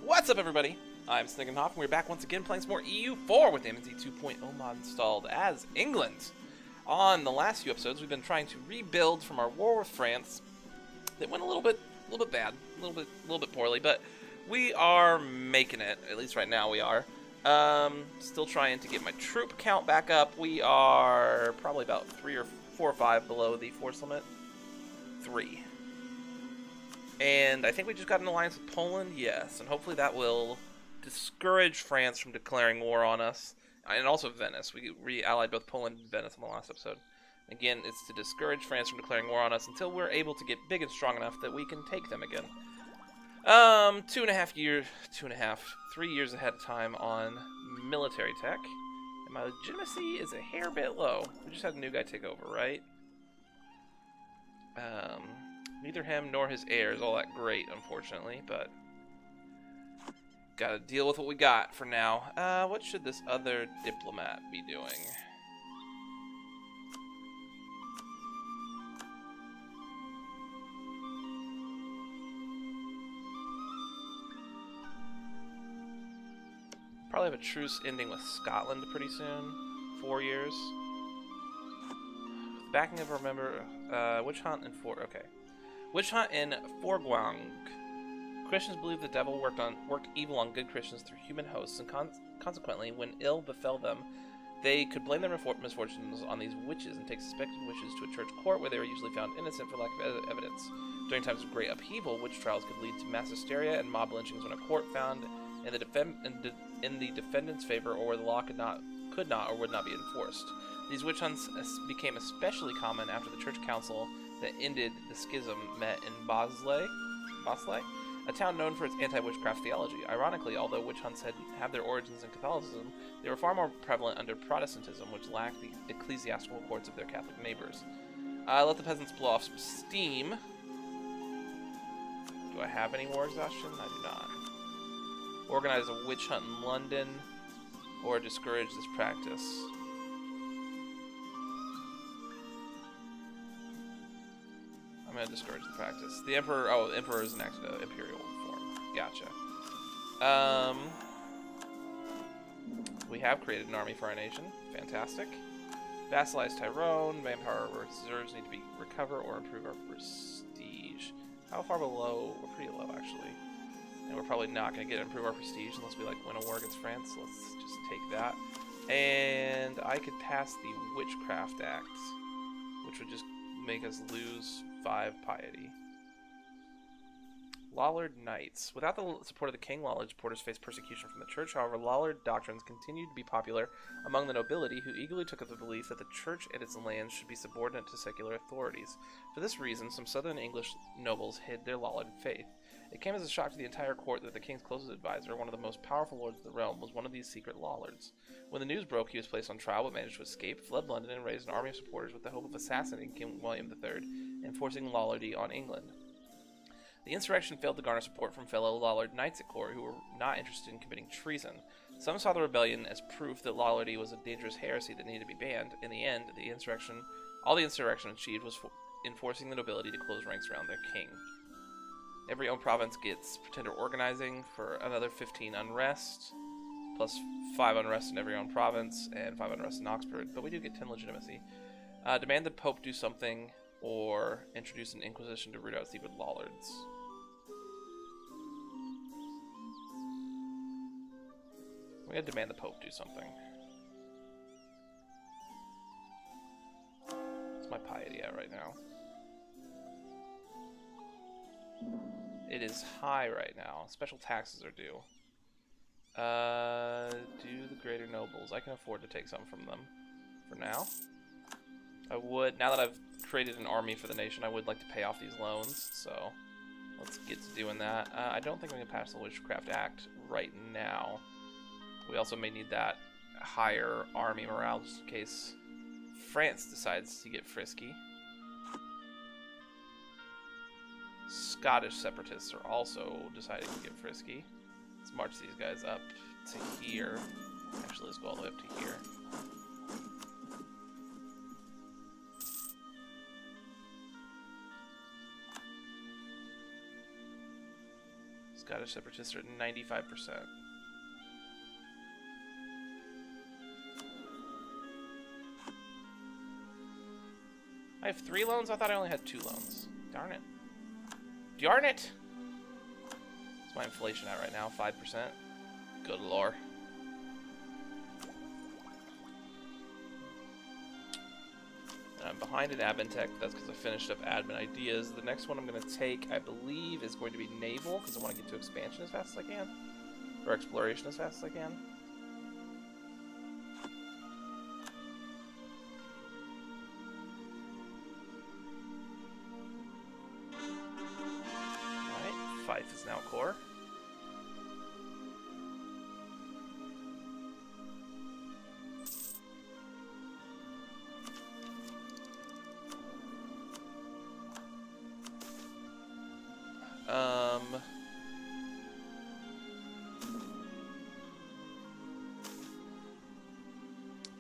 What's up, everybody? I'm Snickenhoff, and we're back once again playing some more EU4 with the MNZ 2.0 mod installed as England. On the last few episodes, we've been trying to rebuild from our war with France. That went a little bit bad, a little bit poorly, but we are making it. At least right now, we are. Still trying to get my troop count back up. We are probably about 3 or 4 or 5 below the force limit. 3. And I think we just got an alliance with Poland, yes, and hopefully that will discourage France from declaring war on us, and also Venice. We re-allied both Poland and Venice in the last episode. Again, it's to discourage France from declaring war on us until we're able to get big and strong enough that we can take them again. 3 years ahead of time on military tech, and my legitimacy is a hair bit low. We just had a new guy take over, right? Neither him nor his heir is all that great, unfortunately, but gotta deal with what we got for now. What should this other diplomat be doing? Probably have a truce ending with Scotland pretty soon. 4 years. Backing of a member, witch hunt in okay. Witch hunt in Forguang. Christians believe the devil worked evil on good Christians through human hosts, and consequently, when ill befell them, they could blame their misfortunes on these witches and take suspected witches to a church court where they were usually found innocent for lack of evidence. During times of great upheaval, witch trials could lead to mass hysteria and mob lynchings when a court found in the defendant's favor or where the law could not or would not be enforced. These witch hunts became especially common after the church council that ended the schism met in Bosley, a town known for its anti-witchcraft theology. Ironically, although witch hunts had their origins in Catholicism, they were far more prevalent under Protestantism, which lacked the ecclesiastical courts of their Catholic neighbors. Let the peasants blow off some steam. Do I have any war exhaustion? I do not. Organize a witch hunt in London, or discourage this practice. I'm going to discourage the practice. The Emperor... Oh, the Emperor is enacted an imperial form. Gotcha. We have created an army for our nation. Fantastic. Vassalize Tyrone. Manpower reserves need to be recover or improve our prestige. How far below? We're pretty low, actually. And we're probably not going to get improve our prestige unless we, like, win a war against France. So let's just take that. And I could pass the Witchcraft Act, which would just make us lose 5 piety. Lollard Knights. Without the support of the king, Lollard supporters faced persecution from the church. However, Lollard doctrines continued to be popular among the nobility, who eagerly took up the belief that the church and its lands should be subordinate to secular authorities. For this reason, some southern English nobles hid their Lollard faith. It came as a shock to the entire court that the king's closest advisor, one of the most powerful lords of the realm, was one of these secret Lollards. When the news broke, he was placed on trial but managed to escape, fled London, and raised an army of supporters with the hope of assassinating King William III and forcing Lollardy on England. The insurrection failed to garner support from fellow Lollard knights at court who were not interested in committing treason. Some saw the rebellion as proof that Lollardy was a dangerous heresy that needed to be banned. In the end, all the insurrection achieved was enforcing the nobility to close ranks around their king. Every own province gets pretender organizing for another 15 unrest, plus 5 unrest in every own province, and 5 unrest in Oxford, but we do get 10 legitimacy. Demand the Pope do something, or introduce an inquisition to root out secret Lollards. We're going to demand the Pope do something. What's my piety at right now? It is high right now. Special taxes are due. Do the greater nobles. I can afford to take some from them. For now. I would, now that I've created an army for the nation, I would like to pay off these loans. So, let's get to doing that. I don't think we can pass the Witchcraft Act right now. We also may need that higher army morale just in case France decides to get frisky. Scottish separatists are also deciding to get frisky. Let's march these guys up to here. Actually, let's go all the way up to here. Scottish separatists are at 95%. I have 3 loans? I thought I only had 2 loans. Darn it. Darn it! What's my inflation at right now? 5%? Good lord. And I'm behind in admin tech. That's because I finished up admin ideas. The next one I'm going to take, I believe, is going to be naval, because I want to get to expansion as fast as I can. Or exploration as fast as I can. Fife is now core.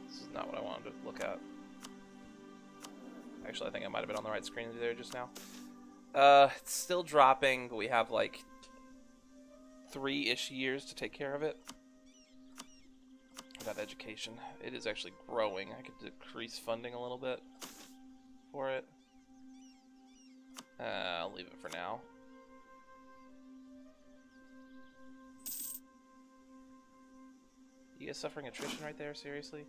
This is not what I wanted to look at. Actually, I think I might have been on the right screen there just now. It's still dropping, but we have like 3-ish years to take care of it. About education, it is actually growing. I could decrease funding a little bit for it. I'll leave it for now. You guys suffering attrition right there? Seriously?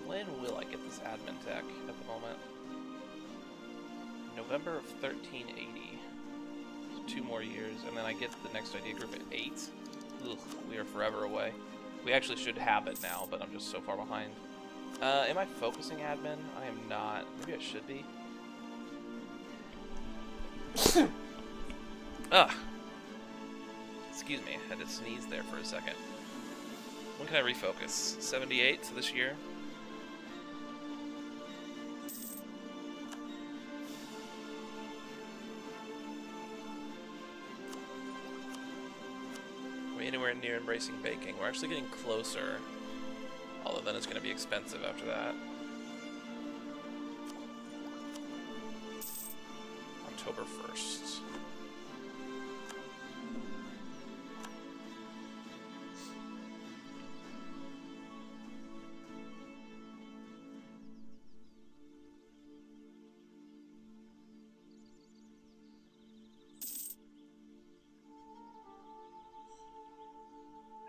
When will I get this admin tech at the moment? November of 1380. So 2 more years, and then I get the next idea group at 8. Ugh, we are forever away. We actually should have it now, but I'm just so far behind. Am I focusing admin? I am not. Maybe I should be. Ugh. Excuse me, I had to sneeze there for a second. When can I refocus? 78 this year? Anywhere near embracing baking. We're actually getting closer, although then it's going to be expensive after that. October 1st.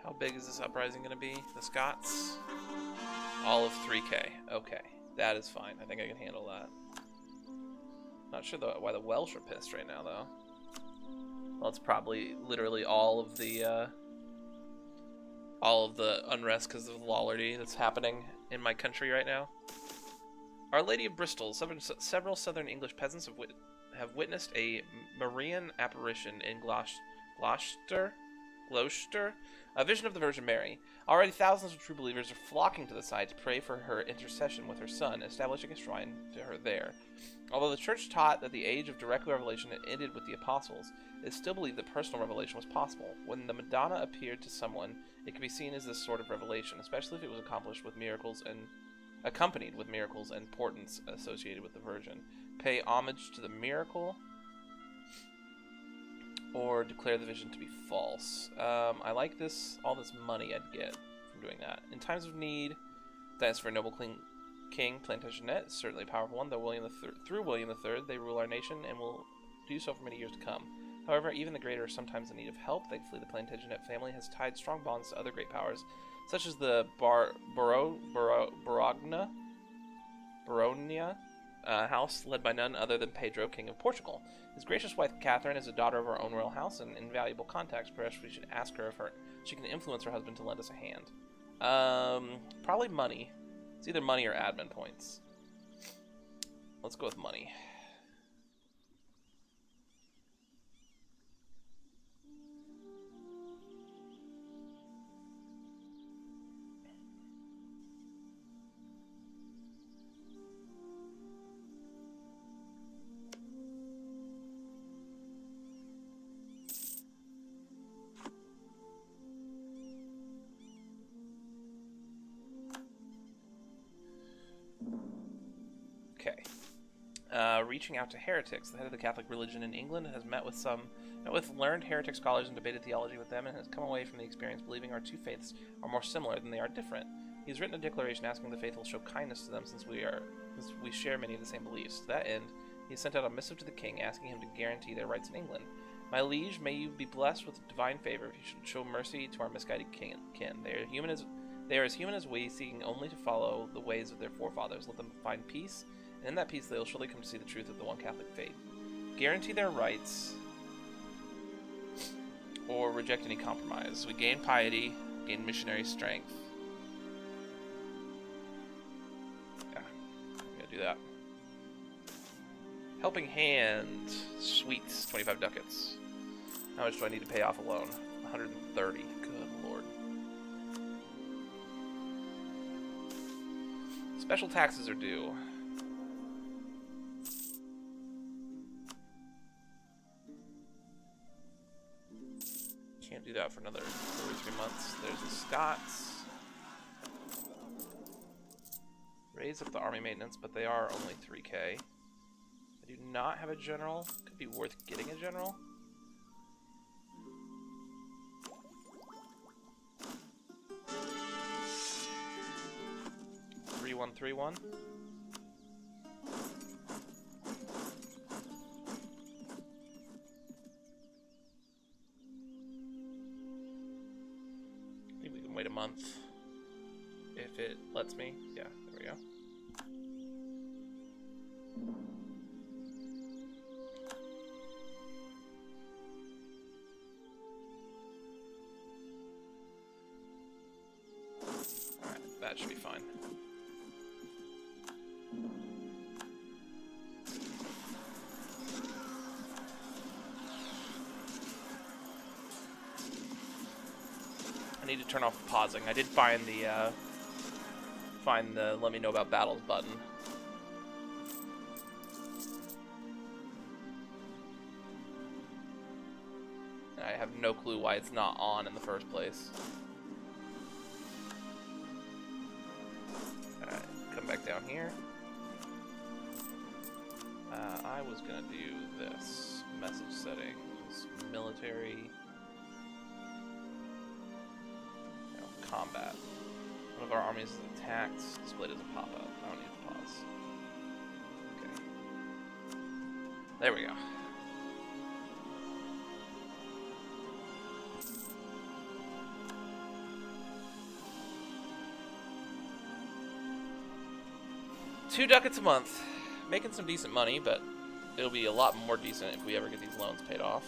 How big is this uprising going to be? The Scots? All of 3K. Okay, that is fine. I think I can handle that. Not sure why the Welsh are pissed right now, though. Well, it's probably literally all of the unrest because of the Lollardy that's happening in my country right now. Our Lady of Bristol. Several southern English peasants have witnessed a Marian apparition in Gloucester, a vision of the Virgin Mary. Already thousands of true believers are flocking to the site to pray for her intercession with her son, establishing a shrine to her there. Although the church taught that the age of direct revelation had ended with the apostles, it still believed that personal revelation was possible. When the Madonna appeared to someone, it could be seen as this sort of revelation, especially if it was accomplished with miracles and accompanied with miracles and portents associated with the Virgin. Pay homage to the miracle, or declare the vision to be false. I like this, all this money I'd get from doing that. In times of need, thanks for a noble king, Plantagenet is certainly a powerful one, though through William III, they rule our nation and will do so for many years to come. However, even the great are sometimes in need of help. Thankfully, the Plantagenet family has tied strong bonds to other great powers, such as the Baronia house, led by none other than Pedro, King of Portugal. His gracious wife Catherine is a daughter of our own royal house and invaluable contacts. Perhaps we should ask her if she can influence her husband to lend us a hand. Probably money. It's either money or admin points. Let's go with money. Reaching out to heretics. The head of the Catholic religion in England has met with learned heretic scholars and debated theology with them, and has come away from the experience believing our two faiths are more similar than they are different. He has written a declaration asking the faithful to show kindness to them since we share many of the same beliefs. To that end, he has sent out a missive to the king asking him to guarantee their rights in England. My liege, may you be blessed with divine favor if you should show mercy to our misguided kin. They are as human as we, seeking only to follow the ways of their forefathers. Let them find peace, and in that peace they will surely come to see the truth of the one Catholic faith. Guarantee their rights, or reject any compromise. We gain piety, gain missionary strength. Yeah, I'm gonna do that. Helping Hand, sweets, 25 ducats. How much do I need to pay off a loan? 130. Good lord. Special taxes are due. Can't do that for another 2 or 3 months. There's the Scots. Raise up the army maintenance, but they are only 3k. I do not have a general. Could be worth getting a general. Three one. I think we can wait a month if it lets me. Yeah, there we go. Alright, that should be fine. I need to turn off pausing. I did find the let me know about battles button. I have no clue why it's not on in the first place. Alright, come back down here. I was gonna do this. Message settings, military. Combat. One of our armies is attacked. Display doesn't pop up. I don't need to pause. Okay. There we go. $2 ducats a month. Making some decent money, but it'll be a lot more decent if we ever get these loans paid off.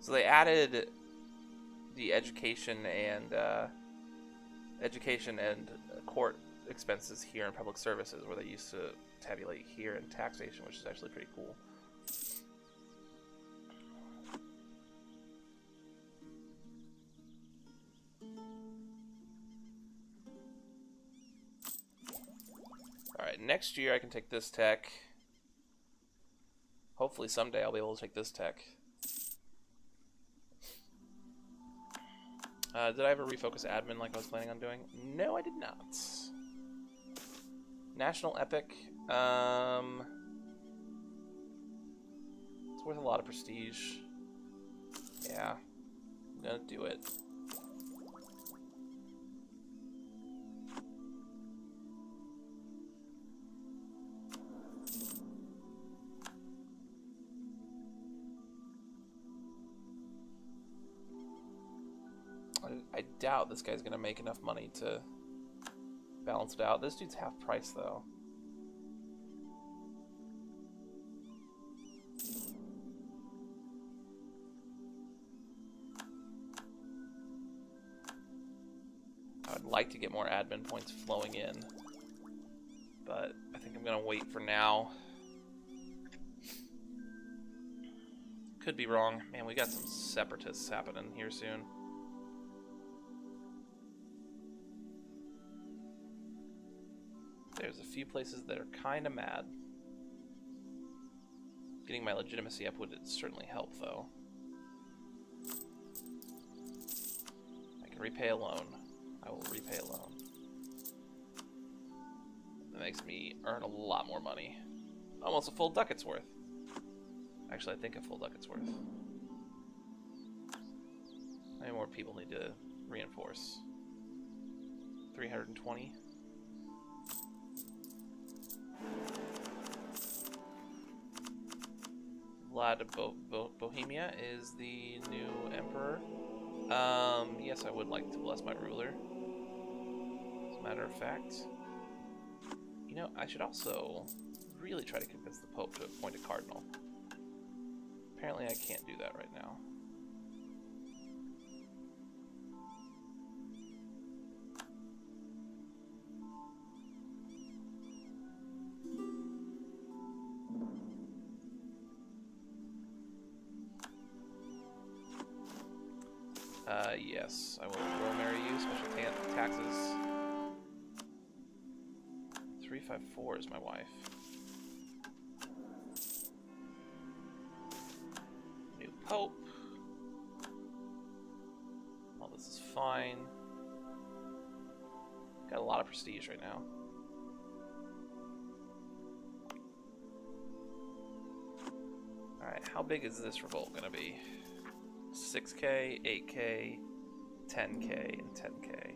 So they added the education and court expenses here in public services, where they used to tabulate here in taxation, which is actually pretty cool. Alright, next year I can take this tech. Hopefully someday I'll be able to take this tech. Did I ever refocus admin like I was planning on doing? No, I did not. National Epic. It's worth a lot of prestige. Yeah, I'm gonna do it. I doubt this guy's gonna make enough money to balance it out. This dude's half price though. I would like to get more admin points flowing in, but I think I'm gonna wait for now. Could be wrong. Man, we got some separatists happening here soon. There's a few places that are kind of mad. Getting my legitimacy up would certainly help, though. repay a loan. I will repay a loan. That makes me earn a lot more money. Almost a full ducat's worth. Actually, I think a full ducat's worth. How many more people need to reinforce? 320. Vlad of Bohemia is the new emperor. Yes, I would like to bless my ruler. As a matter of fact. You know, I should also really try to convince the Pope to appoint a cardinal. Apparently I can't do that right now. Yes, I will marry you. Special taxes. 354 is my wife. New Pope. All this is fine. Got a lot of prestige right now. Alright, how big is this revolt gonna be? 6k, 8k, 10k, and 10k.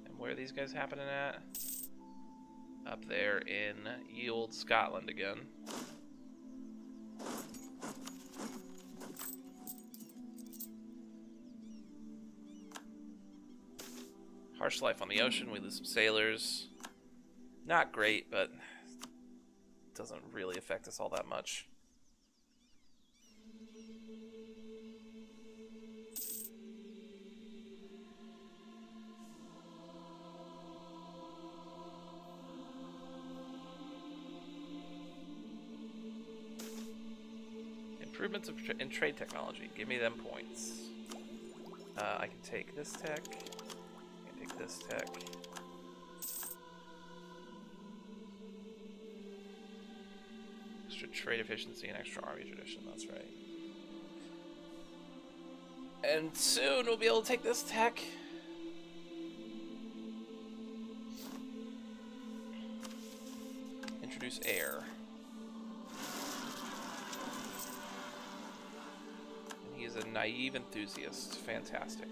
And where are these guys happening at? Up there in ye old Scotland again. Harsh life on the ocean, we lose some sailors. Not great, but doesn't really affect us all that much. Improvements in trade technology. Give me them points. I can take this tech. I can take this tech. Extra trade efficiency and extra army tradition. That's right. And soon we'll be able to take this tech. Introduce air. He's a naive enthusiast. Fantastic.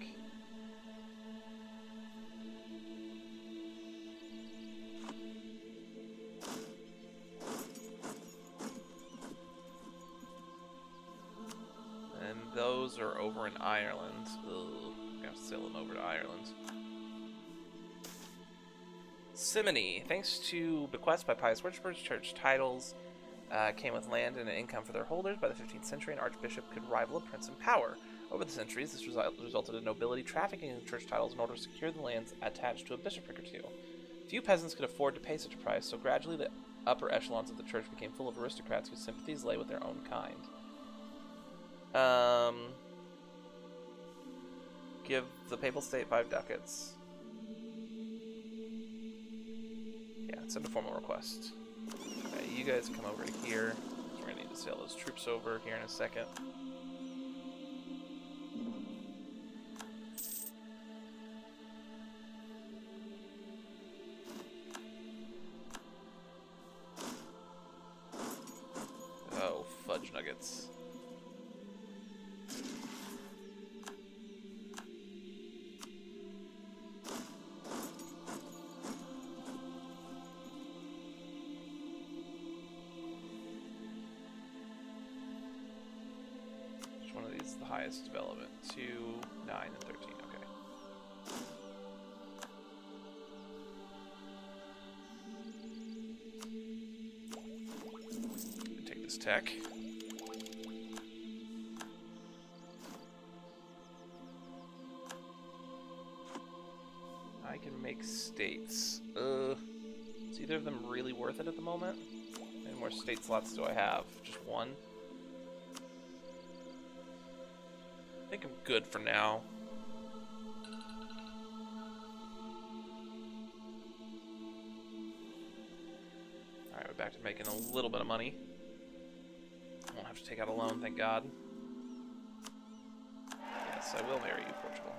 And those are over in Ireland. Ugh, I'm gonna have to sail them over to Ireland. Simony. Thanks to bequests by pious worshippers, church titles came with land and an income for their holders. By the 15th century, an archbishop could rival a prince in power. Over the centuries, this resulted in nobility trafficking in church titles in order to secure the lands attached to a bishopric or two. Few peasants could afford to pay such a price, so gradually the upper echelons of the church became full of aristocrats whose sympathies lay with their own kind. Give the papal state 5 ducats. Yeah, send a formal request. Okay, you guys come over to here. We're going to need to sail those troops over here in a second. Oh, fudge nuggets. The highest development, 2, 9, and 13. Okay. Take this tech. I can make states. Is either of them really worth it at the moment? How many more state slots do I have? Just one? I think I'm good for now. Alright, we're back to making a little bit of money. I won't have to take out a loan, thank God. Yes, I will marry you, Portugal.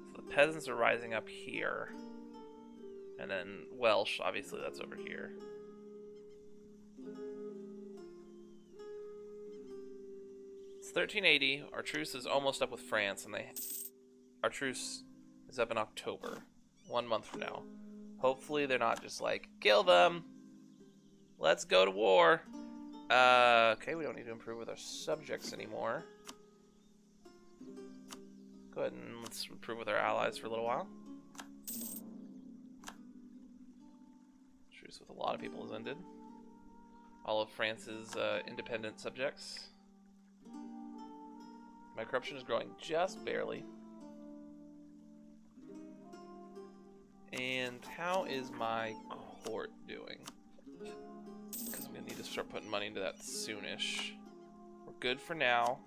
So the peasants are rising up here. And then Welsh, obviously that's over here. It's 1380. Our truce is almost up with France, and our truce is up in October, 1 month from now. Hopefully they're not just like, kill them, let's go to war. Okay, we don't need to improve with our subjects anymore. Go ahead and let's improve with our allies for a little while. Truce with a lot of people has ended. All of France's independent subjects. My corruption is growing just barely. And how is my court doing? Because I'm going to need to start putting money into that soonish. We're good for now.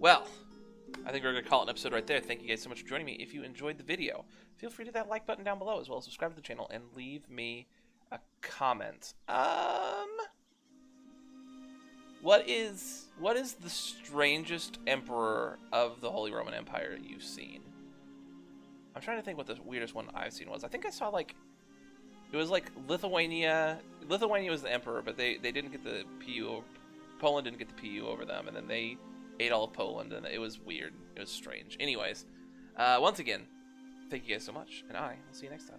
Well, I think we're going to call it an episode right there. Thank you guys so much for joining me. If you enjoyed the video, feel free to hit that like button down below, as well as subscribe to the channel and leave me a comment. What is the strangest emperor of the Holy Roman Empire you've seen? I'm trying to think what the weirdest one I've seen was. I think I saw, like, it was like Lithuania. Lithuania was the emperor, but they didn't get the PU. Poland didn't get the PU over them, and then they ate all of Poland, and it was weird. It was strange. Anyways, once again, thank you guys so much, and I will see you next time.